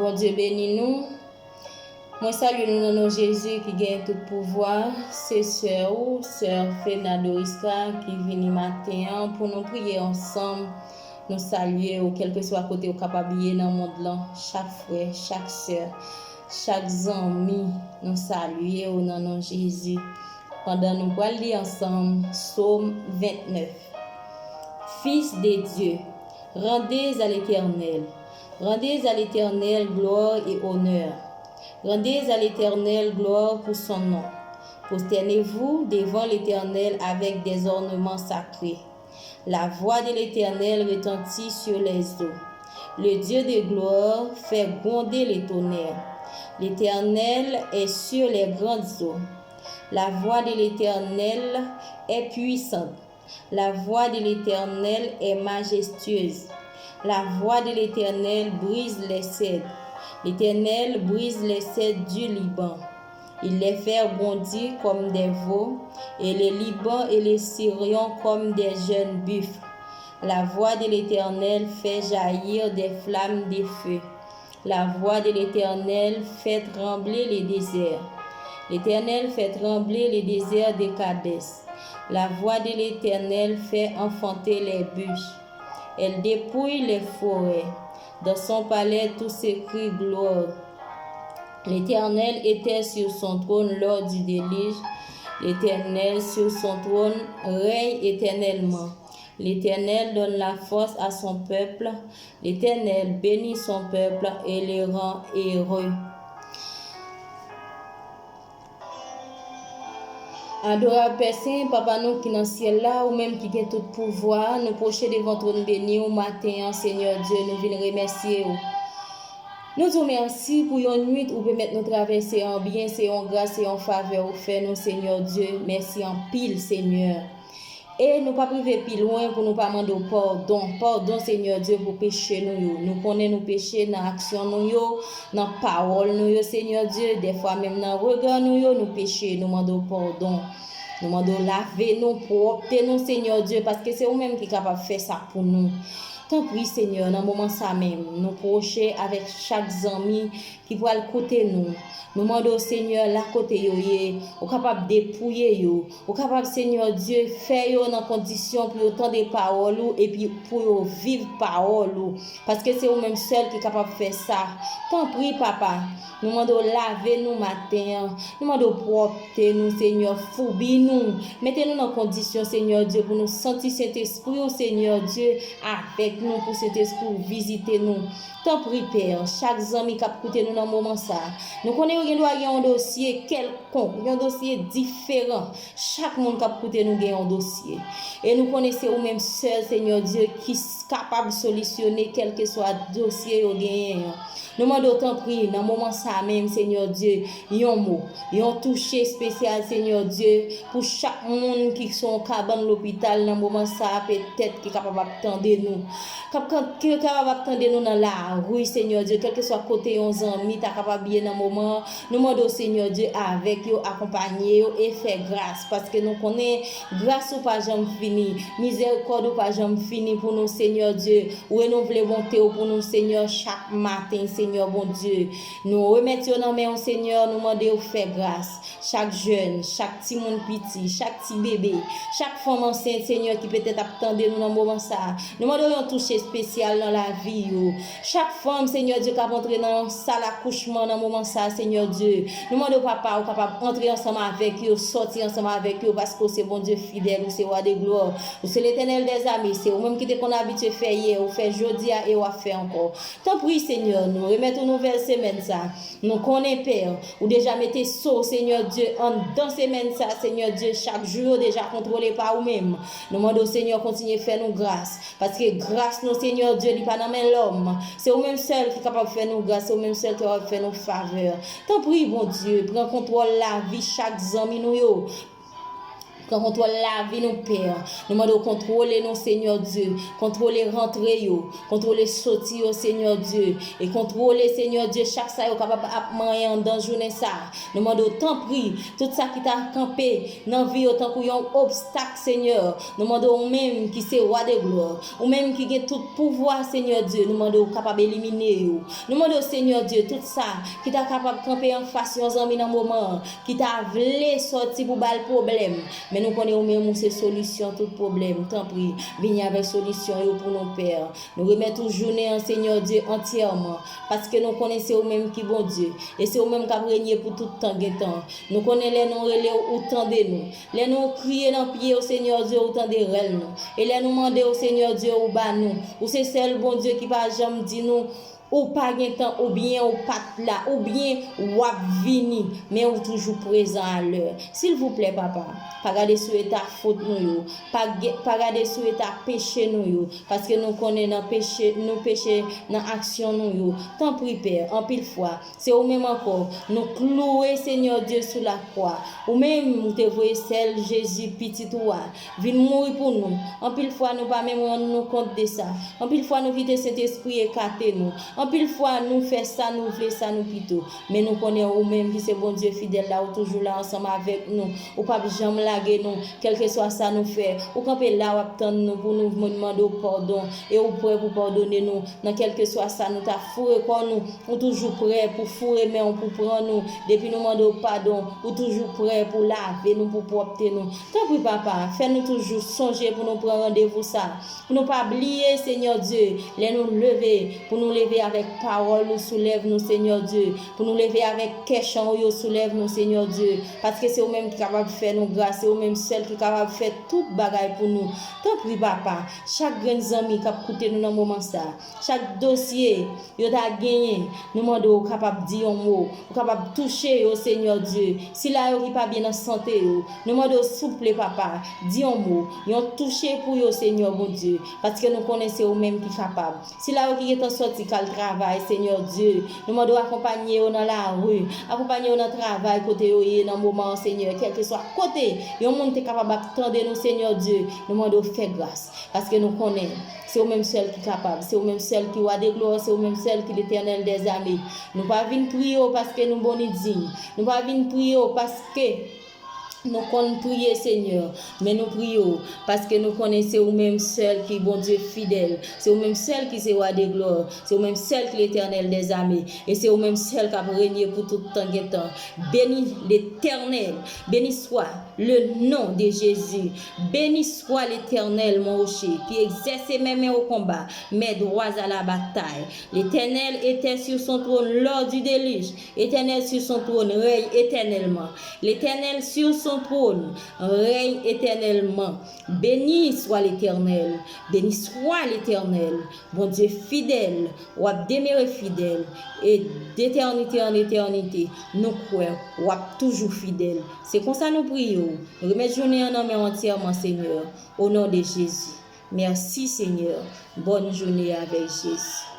Bon Dieu bénis nous. Moi salue nous dans nom Jésus qui gagne tout pouvoir. C'est sœur Fena Doriska qui vient matin pour nous prier ensemble. Nous saluer ou quel que soit côté au capable dans le monde là. Chaque frère, chaque sœur, chaque ami, nous saluer au nom de Jésus. Pendant nous allons lire ensemble Psaume 29. Fils de Dieu, rendez à l'Éternel gloire et honneur. Rendez à l'Éternel gloire pour son nom. Prosternez-vous devant l'Éternel avec des ornements sacrés. La voix de l'Éternel retentit sur les eaux. Le Dieu de gloire fait gronder les tonnerres. L'Éternel est sur les grandes eaux. La voix de l'Éternel est puissante. La voix de l'Éternel est majestueuse. La voix de l'Éternel brise les cèdres. L'Éternel brise les cèdres du Liban. Il les fait bondir comme des veaux, et les Liban et les Syriens comme des jeunes buffles. La voix de l'Éternel fait jaillir des flammes de feu. La voix de l'Éternel fait trembler les déserts. L'Éternel fait trembler les déserts de Kadès. La voix de l'Éternel fait enfanter les bûches. Elle dépouille les forêts. Dans son palais, tout s'écrie gloire. L'Éternel était sur son trône lors du déluge. L'Éternel sur son trône règne éternellement. L'Éternel donne la force à son peuple. L'Éternel bénit son peuple et les rend heureux. Adorable Père Saint, Papa nous qui dans le ciel là, ou même qui a tout pouvoir, nous procher devant ton béni au matin, Seigneur Dieu, nous venons remercier. Nous te remercions pour une nuit où permettre nous traverser en bien, c'est en grâce et en faveur au fait nous, Seigneur Dieu. Merci en pile, Seigneur. Et nous pas priver plus loin pour nous pas demander pardon. Pardon, Seigneur Dieu, pour pécher nous. Nous connaissons nos péchés dans l'action nous, dans la parole nous, Seigneur Dieu. Des fois même dans le regard nous péchons, nous demandons pardon. Nous demandons laver nous, propre nous, Seigneur Dieu, parce que c'est vous-même qui est capable de faire ça pour nous. Tant pis, Seigneur, dans le moment ça même, nous procher avec chaque ami qui va le côté nous. Nous demandons, Seigneur, la côté yo, ou capable de dépouiller yo, ou capable, Seigneur Dieu, faire yo dans condition pour entendre des paroles et puis pour vivre parole parce que c'est vous-même seul qui est capable de faire ça. Tant pis, Papa. Nous demandons laver nous matin, nous demandons propter nous, Seigneur, fourbi nous, mettez-nous dans condition, Seigneur Dieu, pour nous sentir cet esprit, Seigneur Dieu, avec nous, pour cet esprit, visiter nous. Tant pis, Père, chaque ami qui a écouté nous dans le moment ça, nous connaissons qu'il y a un dossier quelconque, un dossier différent. Chaque monde qui a écouté nous a un dossier. Et nous connaissons au même seul, Seigneur Dieu, qui est capable de solutionner quel que soit le dossier au gagnant. Nous demandons tant pis, dans le moment ça même, Seigneur Dieu, un mot, un toucher spécial, Seigneur Dieu, pour chaque monde qui sont cabane l'hôpital, dans le moment ça, peut-être qui est capable d'attendre nous. Qui est capable d'attendre nous dans la rue, Seigneur Dieu, quel que soit côté, on amis, tu es capable bien dans le moment. Nous demandons, Seigneur Dieu, avec eux, accompagner eux et faire grâce, parce que nous connaissons, grâce ou pas jamais fini, miséricorde ou pas jamais fini pour nous, Seigneur Dieu, renouveler bonté pour nous, Seigneur, chaque matin, Seigneur, bon Dieu. Nous remettons dans main, Seigneur, nous demandons de faire grâce. Chaque jeune, chaque petit monde petit, chaque petit bébé, chaque femme enceinte, Seigneur, qui peut-être attendre nous dans le moment ça. Nous demandons un toucher spécial dans la vie. Chaque femme, Seigneur Dieu, qui a entré dans la salle d'accouchement dans le moment ça, Seigneur Dieu. Nous demandons papa, capable d'entrer ensemble avec eux, sortir ensemble avec eux, parce que c'est bon Dieu fidèle, c'est roi de gloire. C'est l'éternel des amis, c'est vous-même qui qu'on a habitué à faire hier, ou faire jeudi et ou à faire encore. Tant pis, Seigneur, nous remettons une nouvelle semaine ça. Nous connaissons, Père, ou déjà mettez saut, Seigneur Dieu, dans semaine ça, Seigneur Dieu, chaque jour déjà contrôlé par vous-même. Nous demandons, Seigneur, continuez à faire nous grâce, parce que grâce, nous, Seigneur Dieu, n'est pas dans l'homme. C'est vous-même seul qui est capable de faire nous grâce, c'est vous-même seul qui est capable de faire nos faveurs. Tant pis, bon Dieu, prends contrôle la vie chaque ami nous. Quand contrôle la vie, nous Père. Nous demandons contrôler nous, Seigneur Dieu. Contrôler rentrer, contrôler sortir, Seigneur Dieu. Et contrôler, Seigneur Dieu, chaque ça, capable de moyen dans la journée ça. Nous demandons tant pris, tout ça qui t'a campé dans la vie, autant qu'il y a un obstacle, Seigneur. Nous demandons même qui c'est roi de gloire, ou même qui a tout pouvoir, Seigneur Dieu. Nous demandons capable d'éliminer. Nous demandons, Seigneur Dieu, tout ça qui t'a capable de camper en face de amis dans le moment, qui t'a voulu sortir pour le problème. Mais nous connaissons même ces solutions, tout problème. Tant pis, venez avec solution pour nos pères. Nous remettons journée en Seigneur Dieu entièrement, parce que nous connaissons même qui bon Dieu. Et c'est eux-mêmes qui ont régné pour tout temps. Nous connaissons les noms relais autant de nous. Les nous crier dans le pied au Seigneur Dieu autant de rêves. Et les nous demander au Seigneur Dieu au bas nous. Ou c'est seul bon Dieu qui va jamais dire nous. Ou pas de temps, ou bien ou pas là, ou bien ou vini, mais ou toujours présent à l'heure. S'il vous plaît, papa, pas garder sur état faute nous, pas garder sur état péché nous, parce que nous connaissons nos péchés dans action nous. Tant pis, Père, en pile fois, c'est au même encore, nous clouer Seigneur Dieu sur la croix, ou même nous te voyez celle Jésus petit toi, vient mourir pour nous. En pile fois, nous pas même rendre compte de ça. En pile fois, nous vite Saint-Esprit écarter nous. En pile fois, nous faisons ça, nous faisons ça, nous plutôt. Mais nous connaissons nous-mêmes qui c'est bon Dieu fidèle là, ou toujours là ensemble avec nous. Ou pas jamais laguer nous, quel que soit ça nous fait. Ou camper là, ou attendre nous pour nous demander pardon. Et ou prêt pour pardonner nous. Dans quel que soit ça, nous t'a fourré quoi nous. Ou toujours prêt pour fourrer, mais on pour prendre nous. Depuis nous demander pardon. Ou toujours prêt pour laver nous, pour porter nous. Tant pis, papa, fais-nous toujours songer pour nous prendre rendez-vous ça. Pour nous pas oublier, Seigneur Dieu, les nous lever, pour nous lever avec parole, nous soulève nous, Seigneur Dieu. Pour nous lever avec question, nous soulève nous, Seigneur Dieu. Parce que c'est eux-mêmes qui sont capables de faire nos grâces, c'est eux-mêmes celles qui sont capables de faire toute bagaille pour nous. Tant pis, papa, chaque grand ami qui a coûté nous dans le moment ça, chaque dossier, il a gagné, nous demandons capable de dire un mot, capable de toucher au Seigneur Dieu. Si là, il n'est pas bien en santé, nous demandons souple, papa, dis un mot, ils ont touché pour eux, Seigneur, mon Dieu. Parce que nous connaissons eux-mêmes qui sont capables. Si là, il est en sortie, travail, Seigneur Dieu. Nous demandons accompagner dans la rue, accompagner dans le travail, côté dans le moment, Seigneur, quel que soit côté, et on monde capable d'attendre nous, Seigneur Dieu. Nous demandons faire grâce, parce que nous connaissons, c'est au même seul qui est capable, c'est au même seul qui a des gloires, c'est au même seul qui est l'éternel des armées. Nous ne pas venir prier parce que nous sommes dignes, nous ne pas venir prier parce que nous connaissons prier, Seigneur, mais nous prions parce que nous connaissons au même seul qui est bon Dieu fidèle. C'est au même seul qui est roi des gloires. C'est au même seul qui est l'éternel des armées. Et c'est au même seul qui a régné pour tout temps et temps. Béni l'éternel. Béni soit le nom de Jésus. Béni soit l'éternel, mon rocher, qui exerce mes mains au combat, mes droits à la bataille. L'éternel était sur son trône lors du déluge. L'éternel sur son trône règne éternellement. L'éternel sur son trône règne éternellement. Béni soit l'Éternel, béni soit l'Éternel, bon Dieu fidèle, ou demeuré fidèle, et d'éternité en éternité, nous croyons, ou toujours fidèle. C'est comme ça nous prions. Nous remettons journée en homme entièrement, Seigneur, au nom de Jésus. Merci, Seigneur. Bonne journée avec Jésus.